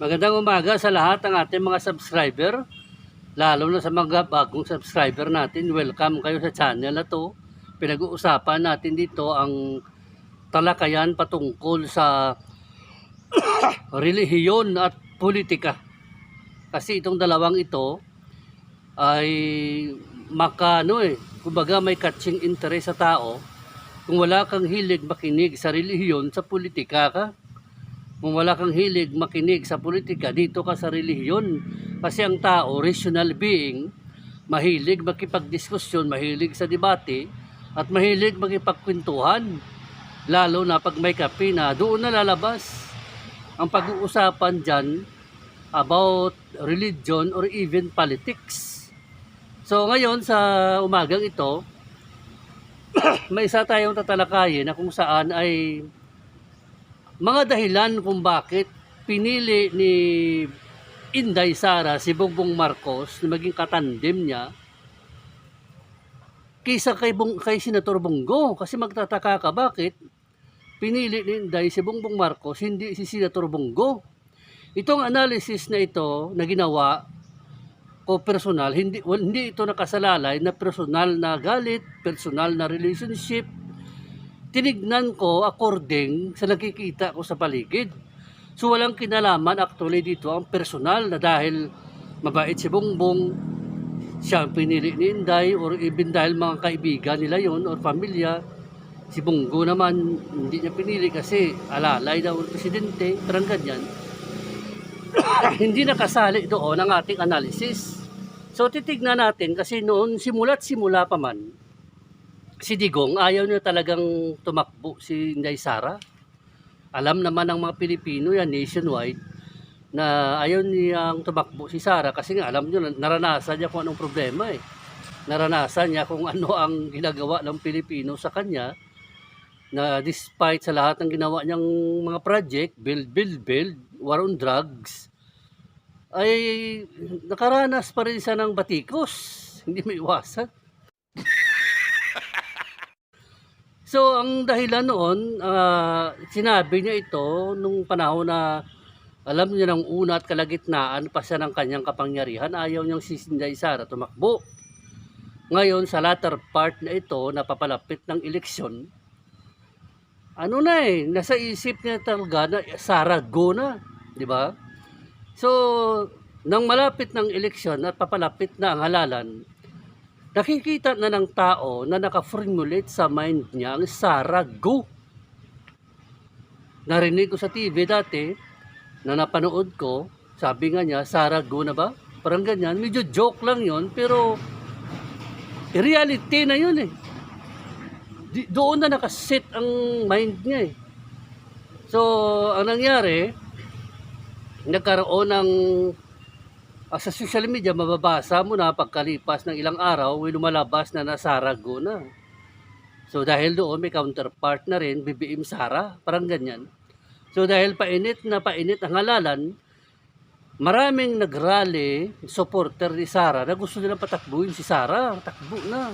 Magandang umaga sa lahat ng ating mga subscriber, lalo na sa mga bagong subscriber natin. Welcome kayo sa channel na to. Pinag-uusapan natin dito ang talakayan patungkol sa relihiyon at politika. Kasi itong dalawang ito ay kumbaga may catching interest sa tao. Kung wala kang hilig makinig sa relihiyon, sa politika ka. Kung wala kang hilig makinig sa politika, dito ka sa relihiyon. Kasi ang tao, rational being, mahilig makipagdiskusyon, mahilig sa debate, at mahilig makipagkwentuhan. Lalo na pag may kape na, doon na lalabas ang pag-uusapan dyan about religion or even politics. So ngayon sa umagang ito, may isa tayong tatalakayin na kung saan ay mga dahilan kung bakit pinili ni Inday Sara si Bongbong Marcos na maging katandem niya kaysa kay Senator Bongo. Kasi magtataka ka bakit pinili ni Inday si Bongbong Marcos, hindi si Senator Bongo. Itong analysis na ito na ginawa ko personal, hindi ito nakasalalay na personal na galit, personal na relationship. Tinignan ko according sa nakikita ko sa paligid. So walang kinalaman actually dito ang personal na dahil mabait si Bongbong, siya ang pinili ni Inday, or even dahil mga kaibigan nila yon or pamilya. Si Bongo naman hindi niya pinili kasi alalay daw ang presidente, parang ganyan. Hindi nakasali doon ang ating analysis. So titignan natin kasi noon simula't simula pa man, si Digong ayaw niya talagang tumakbo si Inday Sara. Alam naman ng mga Pilipino yan nationwide na ayaw niyang tumakbo si Sara kasi nga alam niyo naranasan niya kung anong problema eh. Naranasan niya kung ano ang ginagawa ng Pilipino sa kanya, na despite sa lahat ng ginawa niyang mga project, build, war on drugs, ay nakaranas pa rin siya ng batikos. Hindi may iwasan. So, ang dahilan noon, sinabi niya ito nung panahon na alam niya ng una at kalagitnaan pa siya ng kanyang kapangyarihan, ayaw niyang si Inday Sara tumakbo. Ngayon, sa latter part na ito, napapalapit ng eleksyon, nasa isip niya talaga na Sara go na, di ba? So, nang malapit ng eleksyon at papalapit na ang halalan, nakikita na ng tao na naka-formulate sa mind niya ang Sara go. Narinig ko sa TV dati, na napanood ko, sabi nga niya, Sara go na ba? Parang ganyan, medyo joke lang yon pero reality na yun eh. Doon na nakaset ang mind niya eh. So, ang nangyari, nagkaroon ng sa social media, mababasa mo na pagkalipas ng ilang araw, lumalabas na Sara go na. So dahil doon may counterpart na rin, BBM Sara, parang ganyan. So dahil painit ang halalan, maraming nagrally, supporter ni Sara na gusto nilang patakbuhin si Sara, takbo na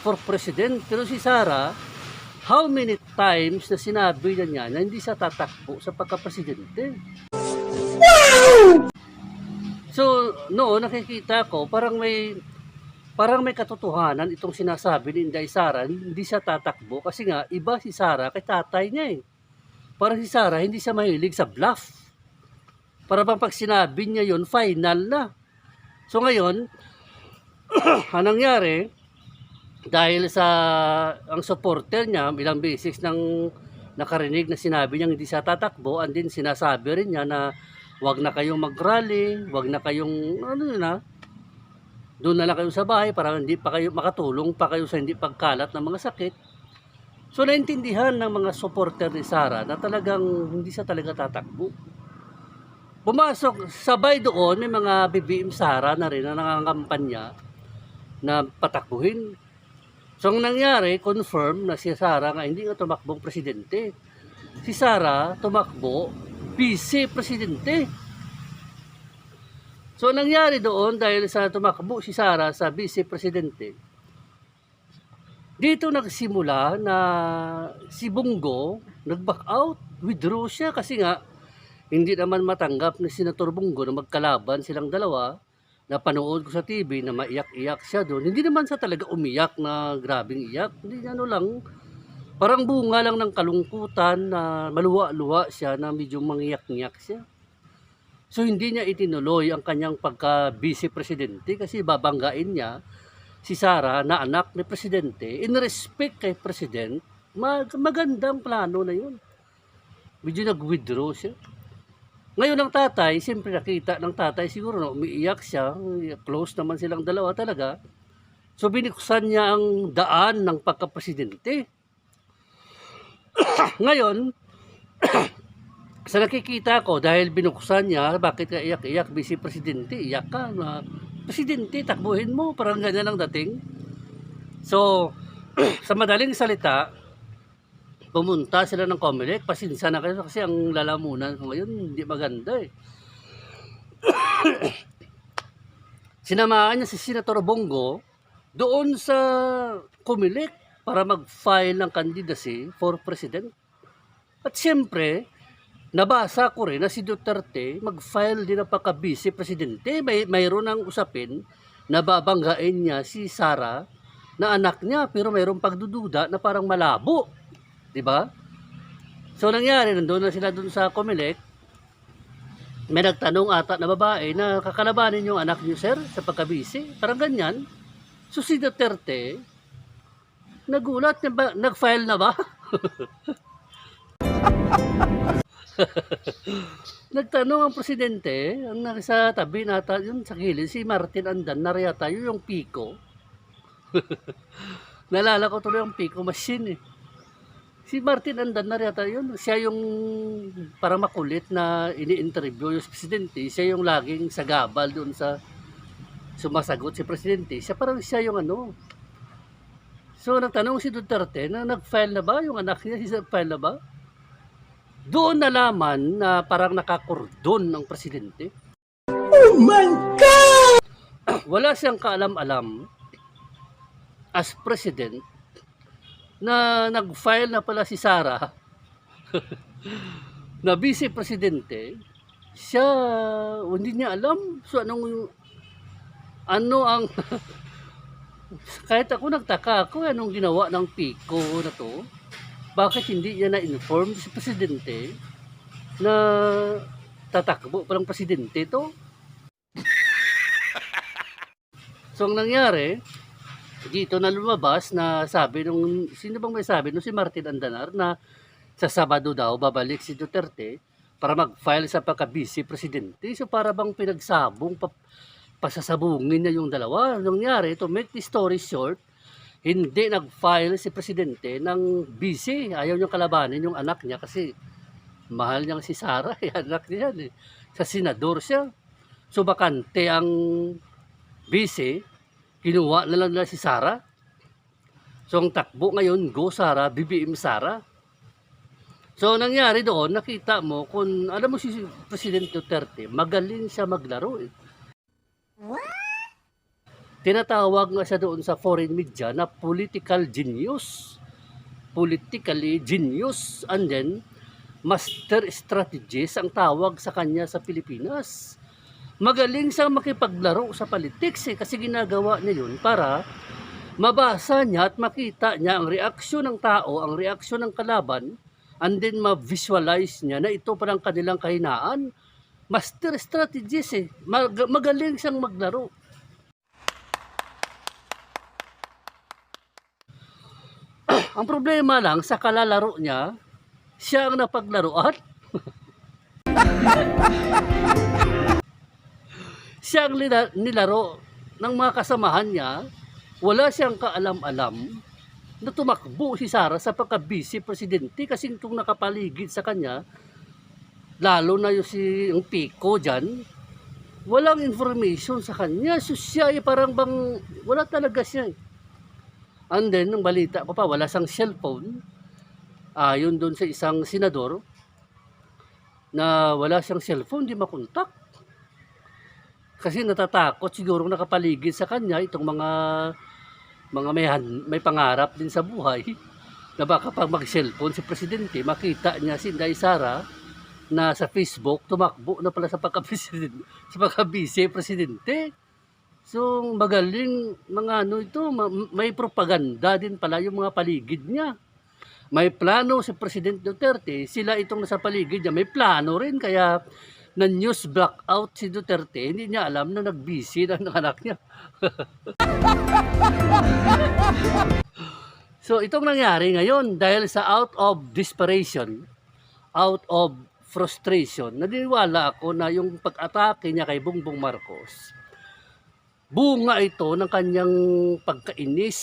for president. Pero si Sara, how many times na sinabi niya na hindi siya tatakbo sa pagka-presidente? Wow! So, noon nakikita ko parang may katotohanan itong sinasabi ni Inday Sara, hindi siya tatakbo kasi nga iba si Sara kay tatay niya eh. Para si Sara hindi siya mahilig sa bluff. Para bang pag sinabi niya yon final na. So ngayon, ang nangyari, dahil sa ang supporter niya ilang beses nang nakarinig na sinabi niya hindi siya tatakbo, and din sinasabi rin niya na wag na kayong mag-rally, wag na kayong doon na lang kayo sa bahay para hindi pa kayo makatulong pa kayo sa hindi pagkalat ng mga sakit. So naintindihan ng mga supporter ni Sara na talagang hindi siya talaga tatakbo. Pumasok sabay doon may mga BBM Sara na rin na nangangampanya na patakbuhin. So ang nangyari, confirm na si Sara nga hindi nga tumakbong presidente. Si Sara tumakbo vice-presidente. So nangyari doon dahil sa tumakbo si Sara sa vice-presidente, dito nagsimula na si Bongo nag-back out, withdraw siya kasi nga Hindi naman matanggap ni Senator Bongo na magkalaban silang dalawa. Napanood ko sa TV na maiyak-iyak siya doon. Hindi naman sa talaga umiyak na grabing iyak. Hindi ano lang, parang bunga lang ng kalungkutan na maluwa-luwa siya na medyo mangiyak-ngiyak siya. So hindi niya itinuloy ang kanyang pagka-vice presidente kasi babanggain niya si Sara na anak ni presidente. In respect kay president, magandang plano na yun. Medyo nag-withdraw siya. Ngayon ang tatay, siyempre nakita ng tatay siguro na umiiyak siya, close naman silang dalawa talaga. So biniksan niya ang daan ng pagka-presidente. Ngayon, sa nakikita ko, dahil binuksan niya, bakit ka iyak-iyak, vice presidente, iyak ka na, presidente, takbuhin mo, parang ganyan ang dating. So, sa madaling salita, pumunta sila ng Comelec, pasinsa na kayo kasi ang lalamunan ko ngayon, hindi maganda eh. Sinamaan niya si Senator Bongo doon sa Comelec para mag-file ng candidacy for president. At siyempre, nabasa ko rin na si Duterte mag-file din ng pagka-vice presidente. Mayroon ng usapin na babanggain niya si Sara na anak niya, pero mayroong pagdududa na parang malabo. Diba? So nangyari, nandoon na sila doon sa Comelec. May nagtanong ata na babae na kakalabanin yung anak niyo, sir, sa pagka-vice. Parang ganyan. So si Duterte, nagulat, nag-file na ba? Nagtanong ang presidente, ang nasa tabi nata, yun sa gilid, si Martin Andan, nariyata yun yung Pico. Nalala ko tuloy yung Pico machine eh. Si Martin Andan nariyata yun, siya yung parang makulit na ini-interview yung presidente, siya yung laging sagabal doon sa sumasagot si presidente, siya yung ano. So nagtanong si Duterte na nag-file na ba yung anak niya, nag-file na ba? Doon nalaman na parang nakakordon ng presidente. Oh my God! Wala siyang kaalam-alam as president na nag-file na pala si Sara na vice presidente. Siya, hindi niya alam. So ano ang kahit ako nagtaka ako anong ginawa ng Pico na to. Bakit hindi niya na-inform si presidente na tatakbo palang presidente to? So ang nangyari, dito na lumabas na sabi nung, sino bang may sabi? Nung si Martin Andanar na sa Sabado daw babalik si Duterte para mag-file sa pagka-vice presidente. So para bang pinagsabong, pasasabungin niya yung dalawa. Ang nangyari, to make the story short, hindi nag-file si presidente ng vice. Ayaw niyang kalabanin yung anak niya kasi mahal niyang si Sara. Anak niya yan eh. Sa senador siya. So bakante ang vice, kinuha na lang nila si Sara. So ang takbo ngayon, go Sara, BBM Sara. So nangyari doon, nakita mo kung, alam mo si Presidente Duterte, magaling siya maglaro eh. Tinatawag nga siya doon sa foreign media na political genius. Politically genius, and then master strategist ang tawag sa kanya sa Pilipinas. Magaling siyang makipaglaro sa politics eh, kasi ginagawa niya yun para mabasa niya at makita niya ang reaksyon ng tao, ang reaksyon ng kalaban, and then ma-visualize niya na ito parang kanilang kahinaan. Master strategist eh. Magaling siyang maglaro. Ang problema lang, sa kalalaro niya, siya ang napaglaruan. Siya ang nilaro ng mga kasamahan niya. Wala siyang kaalam-alam na tumakbo si Sara sa pagka-vice presidente kasi itong nakapaligid sa kanya, lalo na yung Pico dyan, walang information sa kanya. So siya ay parang bang, wala talaga siya. And then, nung balita ko pa, wala siyang cellphone. Yun doon sa isang senador, na wala siyang cellphone, di makontak. Kasi natatakot siguro nakapaligid sa kanya itong mga may pangarap din sa buhay na baka pag mag-cellphone si presidente, makita niya si Inday Sara na sa Facebook, tumakbo na pala sa pagka-presidente, sa pagka-vice-presidente. So, magaling mga ano ito, may propaganda din pala yung mga paligid niya. May plano si President Duterte, sila itong nasa paligid niya, may plano rin, kaya na news blackout si Duterte, hindi niya alam na nag-busy ng anak niya. So, itong nangyari ngayon, dahil sa out of desperation, out of frustration, naniniwala ako na yung pag-atake niya kay Bongbong Marcos, bunga ito ng kanyang pagkainis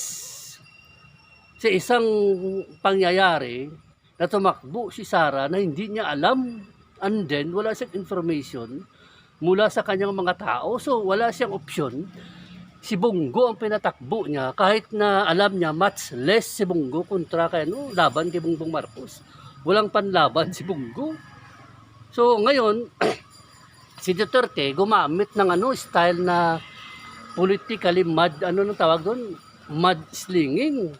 sa isang pangyayari na tumakbo si Sara na hindi niya alam, and then wala siyang information mula sa kanyang mga tao, so wala siyang opsyon. Si Bongo ang pinatakbo niya kahit na alam niya much less si Bongo kontra kay laban kay Bongbong Marcos. Walang panlaban si Bongo. So ngayon si Duterte gumamit ng style na politically mud, nang tawag doon? Mudslinging.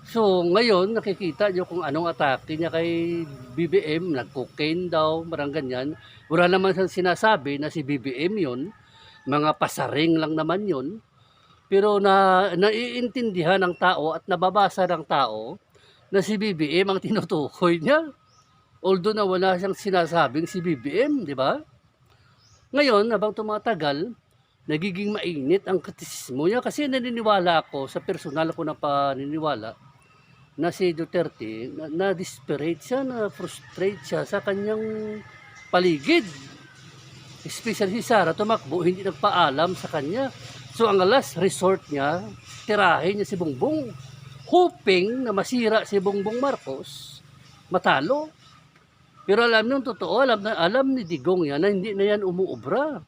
So, ngayon, nakikita nyo kung anong atake niya kay BBM, nag-cocaine daw, marang ganyan. Wala naman siyang sinasabi na si BBM yon, mga pasaring lang naman yon. Pero naiintindihan ng tao at nababasa ng tao na si BBM ang tinutukoy niya. Although na wala siyang sinasabing si BBM, di ba? Ngayon, habang tumatagal, nagiging mainit ang kritisismo niya kasi naniniwala ako, sa personal ko na paniniwala, na si Duterte, na-desperate siya, na-frustrate siya sa kanyang paligid. Especially si Sara, tumakbo, hindi nagpaalam sa kanya. So ang last resort niya, tirahin niya si Bongbong, hoping na masira si Bongbong Marcos, matalo. Pero alam niyo, totoo, alam ni Digong yan na hindi na yan umuubra.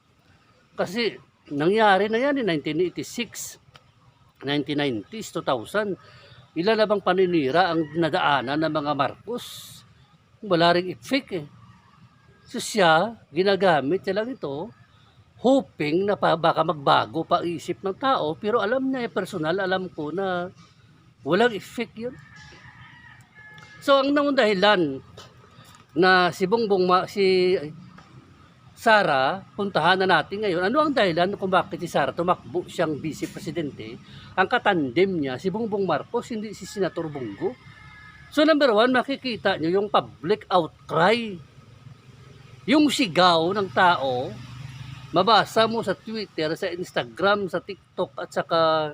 Kasi nangyari na yan in 1986, 1990s, 2000. Ilan na bang paninira ang nadaanan ng mga Marcos? Wala ring effect eh. So siya, ginagamit niya lang ito, hoping na baka magbago pa isip ng tao, pero alam niya, personal, alam ko na walang effect yun. So ang dahilan na si Sara, puntahan na natin ngayon. Ano ang dahilan kung bakit si Sara tumakbo siyang vice-presidente? Ang katandem niya, si Bongbong Marcos, hindi si Senator Bongo. So number one, makikita nyo yung public outcry. Yung sigaw ng tao, mabasa mo sa Twitter, sa Instagram, sa TikTok, at saka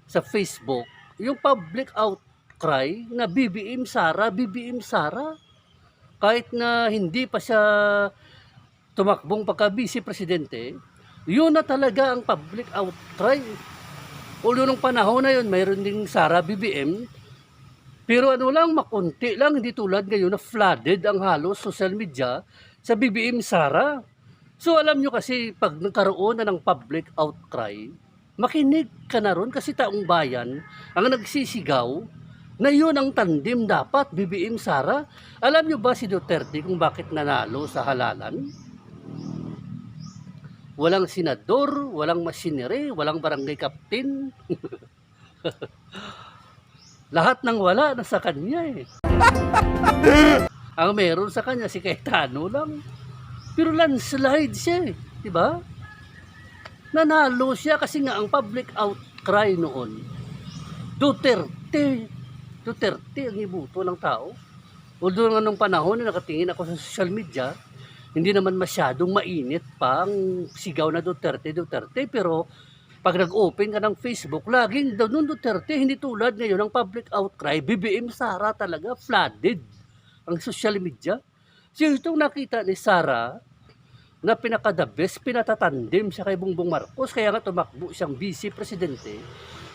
sa Facebook, yung public outcry na BBM Sara, BBM Sara. Kahit na hindi pa siya tumakbong pagka-vice-presidente, yun na talaga ang public outcry. Ulo nung panahon na yun, mayroon ding Sara BBM, pero makunti lang, hindi tulad ngayon na flooded ang halos social media sa BBM Sara. So alam nyo kasi, pag nagkaroon na ng public outcry, makinig ka na ron kasi taong bayan ang nagsisigaw na yun ang tandem dapat, BBM Sara. Alam nyo ba si Duterte kung bakit nanalo sa halalan? Walang senador, walang masinere, walang barangay captain. Lahat ng wala nasa kanya eh. Ang meron sa kanya si Cayetano lang. Pero landslide siya eh, di ba? Nanalo siya kasi nga ang public outcry noon. Duterte ang ibuto ng tao. Although nung panahon na nakatingin ako sa social media, hindi naman masyadong mainit pa ang sigaw na Duterte, pero pag nag-open ka ng Facebook, laging daw nung Duterte, hindi tulad ngayon ng public outcry, BBM Sara talaga, flooded ang social media. So itong nakita ni Sara, na pinaka-the best, pinatatandem siya kay Bongbong Marcos, kaya nga tumakbo siyang vice-presidente,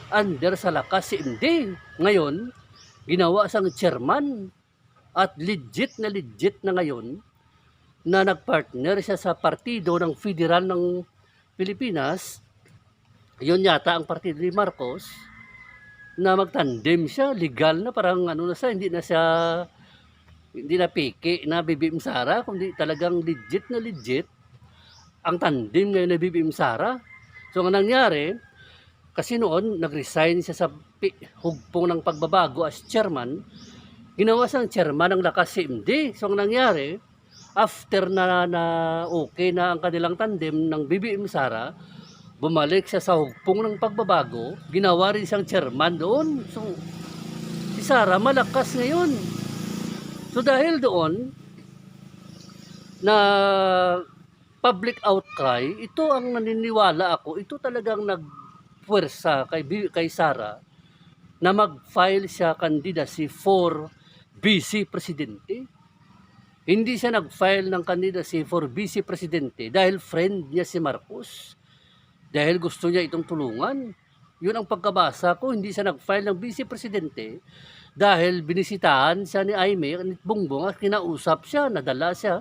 under sa lakas si MD. Ngayon, ginawa siyang chairman, at legit na ngayon, na nagpartner siya sa partido ng federal ng Pilipinas. Yun yata ang partido ni Marcos, na magtandem siya, legal na, parang na siya, hindi na peke na BBM Sara, kundi talagang legit ang tandem ngayon na BBM Sara. So ang nangyari, kasi noon nag-resign siya sa hugpong ng pagbabago as chairman, Ginawa siyang chairman ng Lakas CMD. So, ang nangyari, after na okay na ang kanilang tandem ng BBM Sara, bumalik siya sa hugpong ng pagbabago, ginawa rin siyang chairman doon. So, si Sara malakas ngayon. So, dahil doon, na public outcry, ito ang naniniwala ako, ito talagang nagpuwersa kay Sara na mag-file siya candidacy for Vice Presidente. Hindi siya nag-file ng candidacy for Vice Presidente dahil friend niya si Marcos. Dahil gusto niya itong tulungan. Yun ang pagkabasa ko, hindi siya nag-file ng Vice Presidente dahil binisitahan siya ni Aimee at Bongbong at kinausap siya, nadala siya.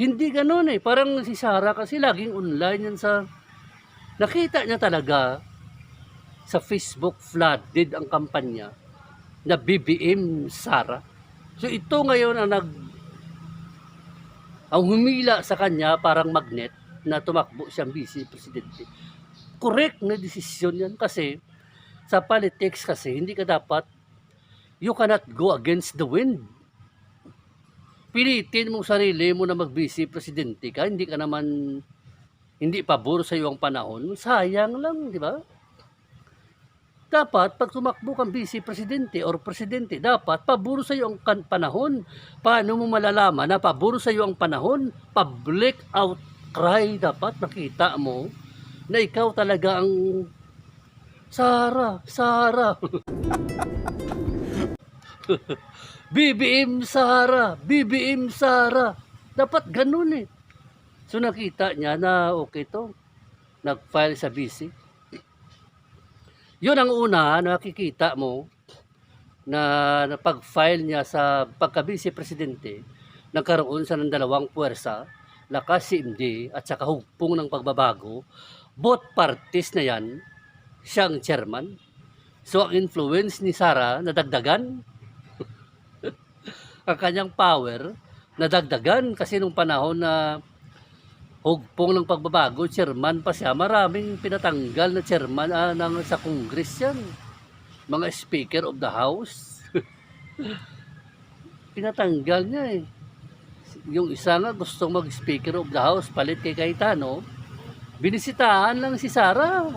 Hindi ganoon eh. Parang si Sara kasi laging online yan sa... Nakita niya talaga sa Facebook flooded ang kampanya na BBM Sara. So ito ngayon ang humila sa kanya parang magnet na tumakbo siyang Vice Presidente. Correct na desisyon yan kasi sa politics kasi hindi ka dapat, you cannot go against the wind. Pilitin mong sarili mo na mag-Vice Presidente ka, hindi ka naman, hindi pabor sa iyo ang panahon, sayang lang, di ba? Dapat, pag tumakbo kang Vice Presidente or Presidente, dapat pabor sa iyo ang panahon. Paano mo malalaman na pabor sa iyo ang panahon? Public outcry, dapat nakita mo na ikaw talaga ang Sara. BBM Sara. Dapat ganun eh. So nakita niya na okay to. Nag-file sa BC. Yun ang una nakikita mo na pag-file niya sa pagka-Vice Presidente, nagkaroon siya ng dalawang puwersa, Lakas CMD at saka hugpong ng pagbabago. Both parties na yan, siyang chairman. So ang influence ni Sara nadagdagan. Ang kanyang power nadagdagan kasi nung panahon na hugpong ng pagbabago, chairman pa siya, maraming pinatanggal na chairman sa Congress yan. Mga Speaker of the House. Pinatanggal niya eh. Yung isa nga gustong mag-Speaker of the House, palit kay Cayetano, binisitahan lang si Sara.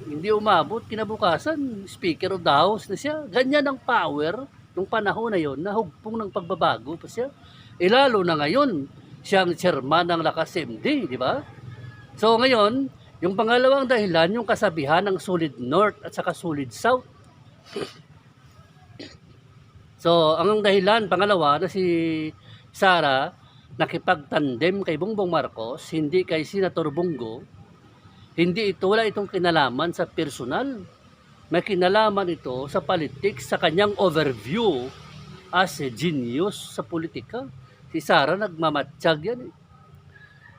Hindi umabot, kinabukasan, Speaker of the House na siya. Ganyan ang power nung panahon na yon na hugpong ng pagbabago pa siya. Lalo na ngayon, siyang chairman ng Lakas CMD, di ba? So ngayon, yung pangalawang dahilan, yung kasabihan ng solid north at saka solid south. So ang dahilan, pangalawa, na si Sara nakipagtandem kay Bongbong Marcos, hindi kay Senator Bongo. Hindi ito, wala itong kinalaman sa personal. May kinalaman ito sa politics, sa kanyang overview as a genius sa politika. Si Sara nagmamatsyag yan eh.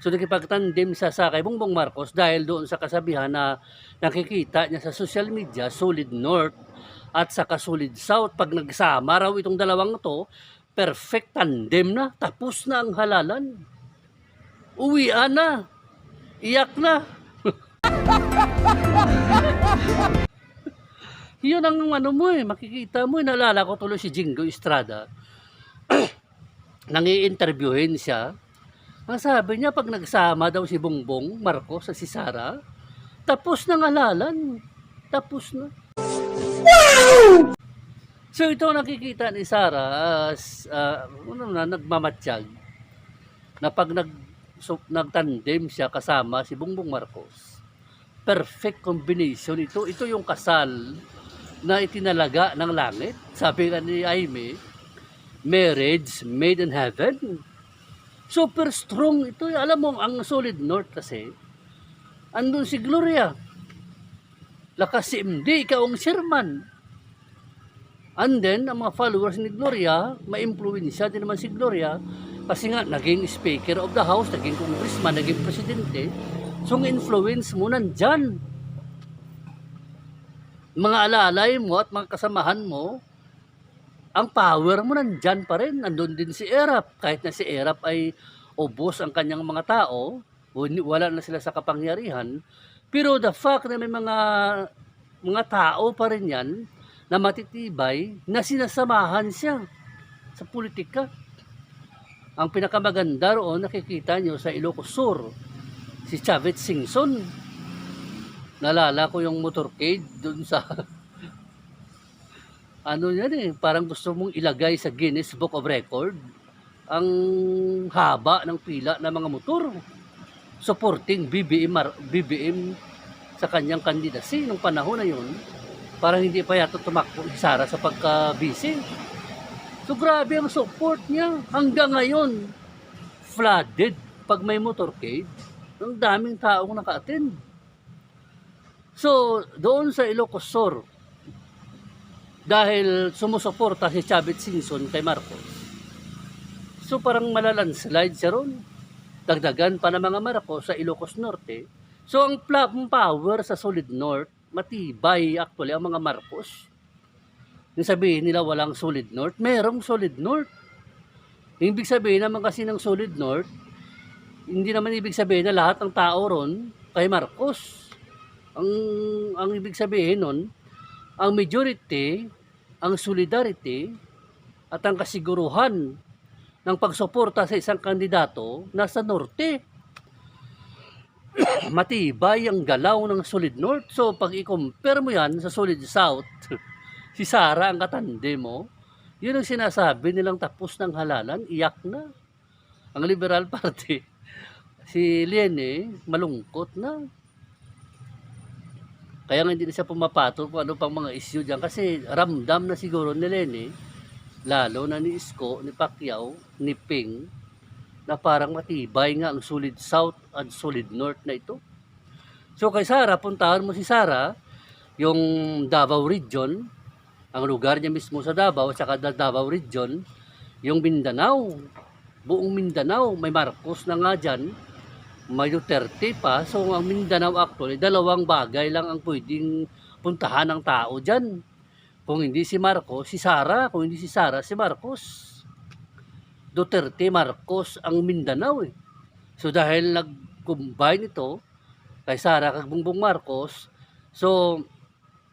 So nakipagtandem sa kay Bongbong Marcos dahil doon sa kasabihan na nakikita niya sa social media, solid north at saka solid south. Pag nagsama raw itong dalawang to, perfect tandem na, tapos na ang halalan. Uwian na, iyak na. Yun ang mo eh, makikita mo, naalala ko tuloy si Jingo Estrada. Nangi-interviewin siya. Ang sabi niya, pag nagsama daw si Bongbong Marcos sa si Sara, tapos na halalan. Tapos na. Wow! So ito nakikita ni Sara as nagmamatsyag na pag nagtandem siya kasama si Bongbong Marcos. Perfect combination ito. Ito yung kasal na itinalaga ng langit. Sabi nga ni Aimee, marriage made in heaven. Super strong ito. Alam mo, ang solid north kasi, andun si Gloria. Lakas CMD, ikaw ang chairman. And then, ang mga followers ni Gloria, ma-influensya din naman si Gloria, kasi nga, naging Speaker of the House, naging Congressman, naging Presidente. So, ang influence mo nandyan. Mga alalay mo at mga kasamahan mo, ang power mo nandyan pa rin. Nandun din si Erap. Kahit na si Erap ay ubos ang kanyang mga tao, wala na sila sa kapangyarihan, pero the fact na may mga tao pa rin yan na matitibay na sinasamahan siya sa politika. Ang pinakamaganda roon, nakikita nyo sa Ilocos Sur, si Chavez Singson. Nalala ko yung motorcade dun sa ano yan eh, parang gusto mong ilagay sa Guinness Book of Record ang haba ng pila ng mga motor supporting BBM sa kanyang kandidacy nung panahon na yun. Parang hindi pa yata tumakbo si Sara sa pagka-busy. So grabe ang support niya hanggang ngayon. Flooded pag may motorcade. Ang daming taong naka-attend. So doon sa Ilocos Sur, dahil sumusuporta si Chavez Singson kay Marcos, so parang malalandslide siya ron. Dagdagan pa ng mga Marcos sa Ilocos Norte. So ang power sa Solid North, matibay actually ang mga Marcos. Yung sabihin nila walang Solid North, merong Solid North. Ibig sabihin naman kasi ng Solid North, hindi naman ibig sabihin na lahat ng tao ron kay Marcos. Ang ibig sabihin nun, ang majority, ang solidarity, at ang kasiguruhan ng pagsuporta sa isang kandidato nasa norte. Matibay ang galaw ng Solid North. So pag i-compare mo yan sa Solid South, si Sara ang katande mo, yun ang sinasabi nilang tapos ng halalan, iyak na. Ang Liberal Party, si Lene, malungkot na. Kaya nga hindi na siya pumapatol kung ano pang mga issue dyan. Kasi ramdam na siguro ni Lene, lalo na ni Isko, ni Pacquiao, ni Ping, na parang matibay nga ang Solid South at Solid North na ito. So kay Sara, puntahan mo si Sara, yung Davao Region, ang lugar niya mismo sa Davao, at saka Davao Region, yung Mindanao, buong Mindanao, may Marcos na nga dyan, may Duterte pa. So ang Mindanao actually, dalawang bagay lang ang pwedeng puntahan ng tao dyan. Kung hindi si Marcos, si Sara. Kung hindi si Sara, si Marcos. Duterte, Marcos ang Mindanao eh. So dahil nag-combine ito kay Sara kag Bongbong Marcos, so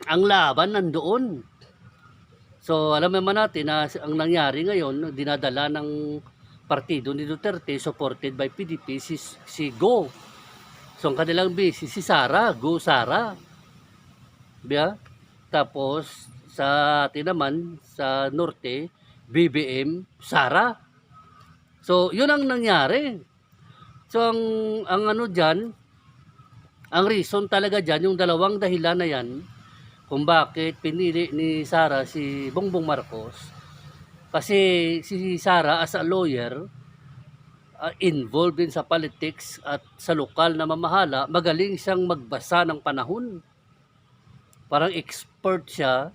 ang laban nandoon. So alam naman natin na ang nangyari ngayon, dinadala ng partido ni Duterte supported by PDP si Go. So ang kanilang base si Sara, Go Sara. Diba? Tapos sa atin naman sa norte, BBM Sara. So yun ang nangyari. So ang ano diyan, ang reason talaga diyan, yung dalawang dahilan na yan kung bakit pinili ni Sara si Bongbong Marcos. Kasi si Sara as a lawyer, involved din sa politics at sa lokal na mamahala, magaling siyang magbasa ng panahon. Parang expert siya,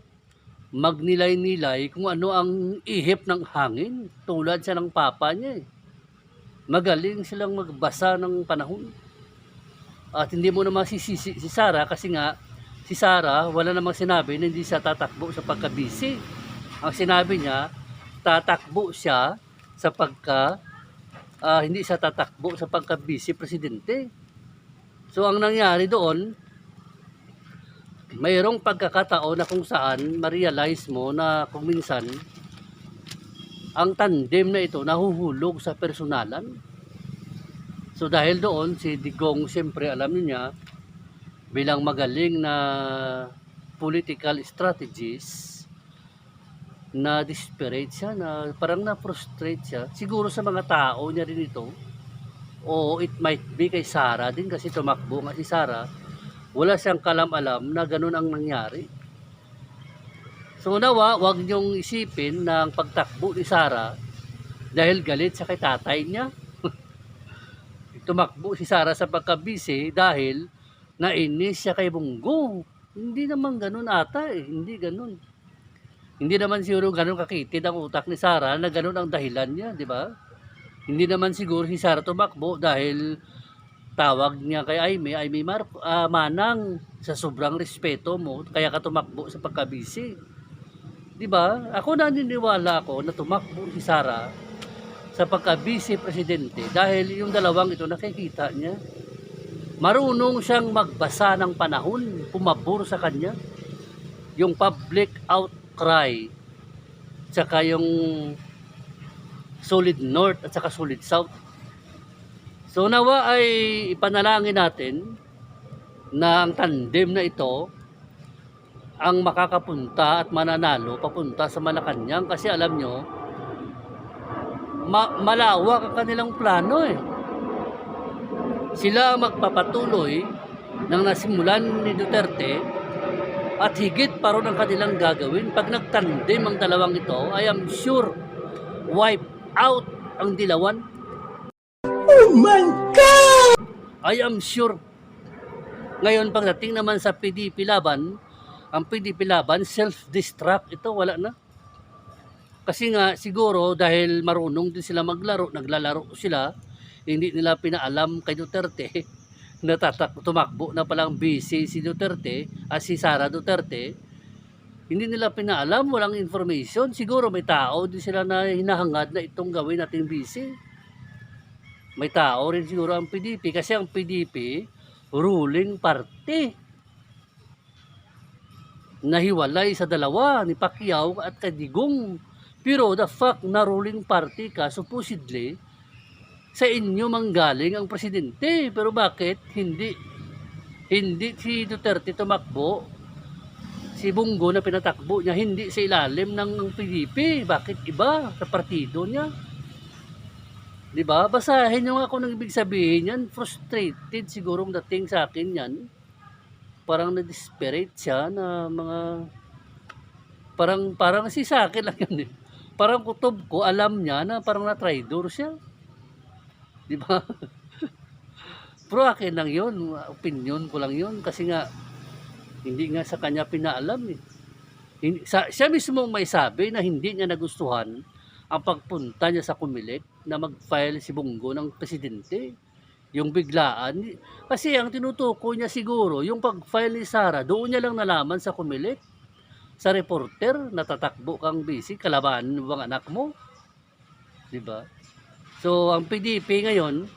magnilay-nilay kung ano ang ihip ng hangin, tulad siya ng papa niya. Magaling silang magbasa ng panahon. At hindi mo naman sisisi si Sara kasi nga, si Sara wala namang sinabi na hindi siya tatakbo sa pagka-busy. Ang sinabi niya, tatakbo siya sa hindi siya tatakbo sa pagka-vice presidente. So ang nangyari doon, mayroong pagkakataon na kung saan ma-realize mo na kung minsan ang tandem na ito nahuhulog sa personalan. So dahil doon si Digong, siyempre alam niya, bilang magaling na political strategist, na desperate siya, na parang na-frustrate siya. Siguro sa mga tao niya rin ito. O it might be kay Sara din kasi tumakbo nga si Sara. Wala siyang kalam-alam na ganun ang nangyari. So nawa, wag niyong isipin na ang pagtakbo ni Sara dahil galit siya kay tatay niya. Tumakbo si Sara sa pagkabisi dahil nainis siya kay Bongo. Hindi naman ganun ata eh. Hindi ganun. Hindi naman siguro ganun kakitid ang utak ni Sara na ganun ang dahilan niya, di ba? Hindi naman siguro si Sara tumakbo dahil tawag niya kay Aimee, Manang, sa sobrang respeto mo, kaya ka tumakbo sa pagkabisi. Di ba? Ako naniniwala ako na tumakbo si Sara sa pagkabisi presidente dahil yung dalawang ito nakikita niya. Marunong siyang magbasa ng panahon, pumabor sa kanya. yung public outcry, tsaka yung solid north at saka solid south. So nawa ay ipanalangin natin na ang tandem na ito ang makakapunta at mananalo papunta sa Malacanang, kasi alam nyo, malawak ang kanilang plano eh. Sila ang magpapatuloy ng nasimulan ni Duterte at higit pa ron ang kanilang gagawin. Pag nagtandem ang dalawang ito, I am sure wipe out ang Dilawan. Oh my God! I am sure. Ngayon, pagdating naman sa PDP laban, ang PDP laban, self-destruct ito, wala na. Kasi nga, siguro, dahil marunong din sila maglaro, naglalaro sila, hindi nila pinaalam kay Duterte, na tumakbo na palang busy si Duterte, si Sara Duterte, hindi nila pinaalam, walang information. Siguro may tao din sila na hinahangad na itong gawin natin busy. May tao rin siguro ang PDP, kasi ang PDP, ruling party. Nahiwalay sa dalawa, ni Pacquiao at kay Digong. Pero the fact na ruling party ka, supposedly, sa inyo manggaling ang presidente. Pero bakit hindi si Duterte tumakbo, si Bongo na pinatakbo niya, hindi sa ilalim ng PDP? Bakit iba sa partido niya? Diba? Basahin nyo nga kung ang ibig sabihin yan. Frustrated siguro ang dating sa akin yan. Parang na-desperate siya na mga... Parang si sa akin lang yan eh. Parang kutob ko, alam niya na parang na-traidor siya. Diba? Pero akin lang yun. Opinion ko lang yun. Kasi nga, hindi nga sa kanya pinaalam eh. Siya mismo may sabi na hindi niya nagustuhan ang pagpunta niya sa Comelec na mag-file si Bongo ng presidente. Yung biglaan. Kasi ang tinutukoy niya siguro, yung pag-file ni Sara, doon niya lang nalaman sa Comelec. Sa reporter, natatakbo kang busy, kalabanan mo bang anak mo? Diba? So, ang PDP ngayon,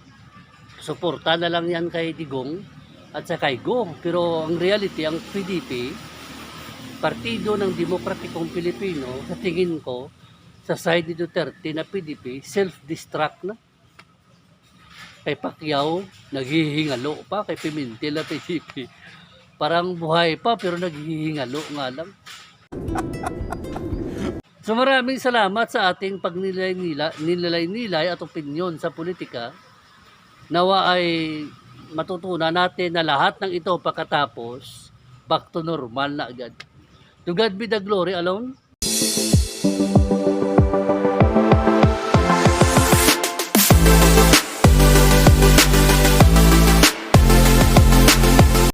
suporta na lang yan kay Digong at sa kay Go. Pero ang reality, ang PDP, Partido ng Demokratikong Pilipino, sa tingin ko, sa side ni Duterte na PDP, self-destruct na. Kay Pacquiao, naghihingalo pa. Kay Pimentel na PDP, parang buhay pa pero naghihingalo nga lang. So maraming salamat sa ating pagnilay-nilay at opinyon sa politika. Nawa ay matutunan natin na lahat ng ito pagkatapos back to normal na agad. To God be the glory alone.